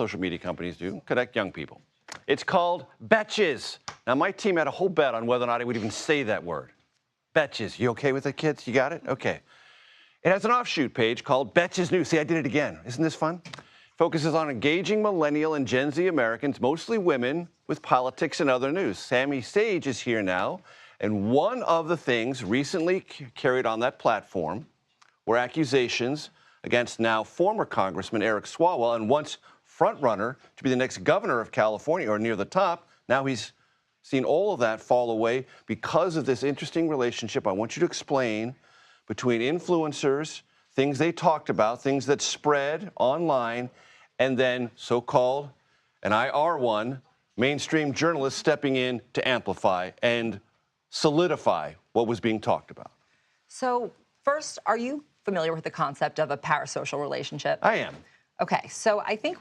social media companies do, connect young people. It's called Betches. Now, my team had a whole bet on whether or not I would even say that word. Betches. You okay with it, kids? You got it? Okay. It has an offshoot page called Betches News. See, I did it again. Isn't this fun? Focuses on engaging millennial and Gen Z Americans, mostly women, with politics and other news. Sammy Sage is here now, and one of the things recently carried on that platform were accusations against now former Congressman Eric Swalwell, and once frontrunner to be the next governor of California, or near the top. Now he's seen all of that fall away because of this interesting relationship. I want you to explain between influencers, things they talked about, things that spread online, and then so-called, and I are one, mainstream journalists stepping in to amplify and solidify what was being talked about. So first, are you familiar with the concept of a parasocial relationship? I am. Okay, so I think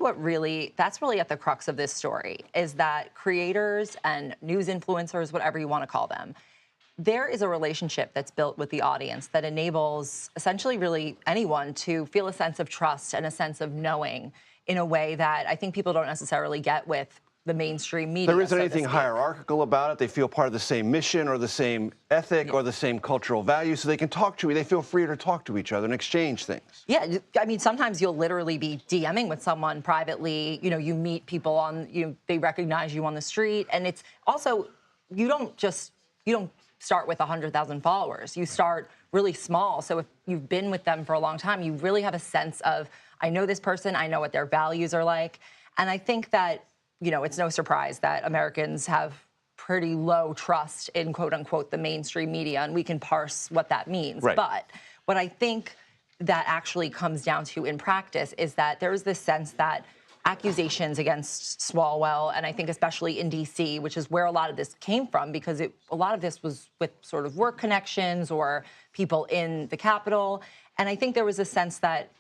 that's really at the crux of this story is that creators and news influencers, whatever you want to call them, there is a relationship that's built with the audience that enables essentially really anyone to feel a sense of trust and a sense of knowing in a way that I think people don't necessarily get with the mainstream media. There isn't anything hierarchical about it. They feel part of the same mission or the same ethic or the same cultural values, so they can talk to you. They feel free to talk to each other and exchange things. Yeah, I mean, sometimes you'll literally be DMing with someone privately. You know, you meet people they recognize you on the street, and it's also you don't start with 100,000 followers. You start really small. So if you've been with them for a long time, you really have a sense of, I know this person, I know what their values are like, and I think that, you know, it's no surprise that Americans have pretty low trust in, quote unquote, the mainstream media, and we can parse what that means. Right. But what I think that actually comes down to in practice is that there is this sense that accusations against Swalwell, and I think especially in D.C., which is where a lot of this came from, because a lot of this was with sort of work connections or people in the Capitol. And I think there was a sense that,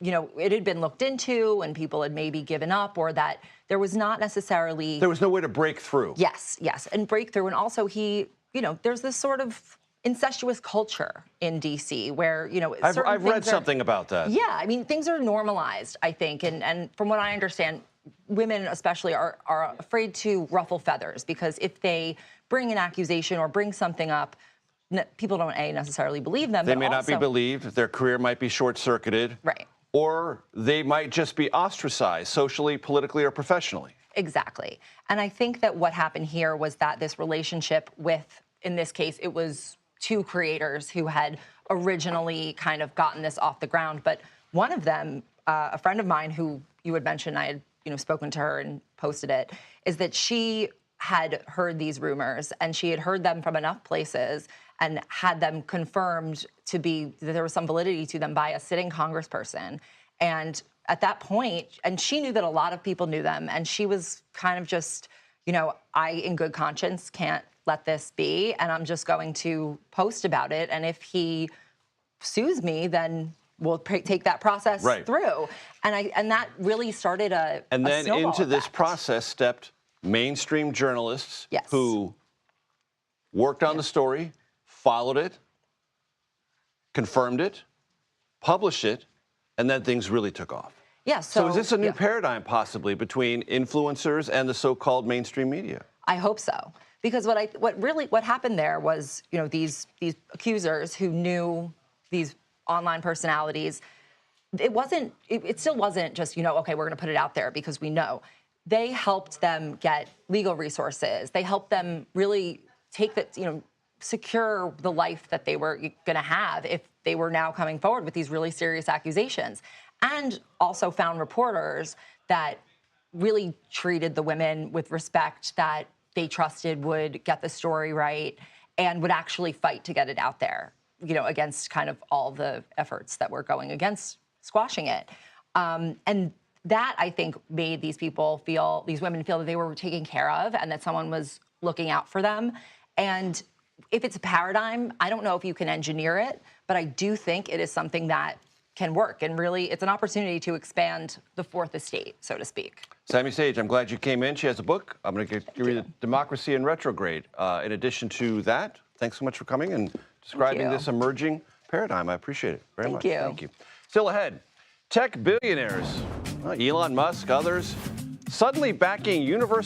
you know, it had been looked into and people had maybe given up, or that there was not necessarily... There was no way to break through. Yes, and break through. And also there's this sort of incestuous culture in D.C. where, you know... I've read something about that. Yeah, I mean, things are normalized, I think. And from what I understand, women especially are afraid to ruffle feathers, because if they bring an accusation or bring something up, people don't necessarily believe them. They may not be believed. Their career might be short-circuited. Right. Or they might just be ostracized socially, politically, or professionally. Exactly. And I think that what happened here was that this relationship with, in this case, it was two creators who had originally kind of gotten this off the ground. But one of them, a friend of mine who you had mentioned, I had spoken to her and posted it, is that she had heard these rumors, and she had heard them from enough places and had them confirmed to be that there was some validity to them by a sitting congressperson. And at that point, and she knew that a lot of people knew them, and she was kind of just, I, in good conscience, can't let this be, and I'm just going to post about it. And if he sues me, then we'll take that process through. And that really started a And then snowball into this effect. process stepped mainstream journalists who worked on the story, followed it, confirmed it, published it, and then things really took off. Yeah. So is this a new paradigm possibly between influencers and the so-called mainstream media? I hope so, because what happened there was, these accusers who knew these online personalities. It still wasn't just, okay, we're going to put it out there because we know. They helped them get legal resources. They helped them really take that, secure the life that they were going to have if they were now coming forward with these really serious accusations, and also found reporters that really treated the women with respect, that they trusted would get the story right and would actually fight to get it out there, against kind of all the efforts that were going against squashing it. And that, I think, made these women feel that they were taken care of and that someone was looking out for them. And if it's a paradigm, I don't know if you can engineer it, but I do think it is something that can work. And really, it's an opportunity to expand the fourth estate, so to speak. Sammy Sage, I'm glad you came in. She has a book. I'm going to give you Democracy in Retrograde. In addition to that, thanks so much for coming and describing this emerging paradigm. I appreciate it very much. Thank you. Thank you. Still ahead, Tech billionaires, Elon Musk, others, suddenly backing universal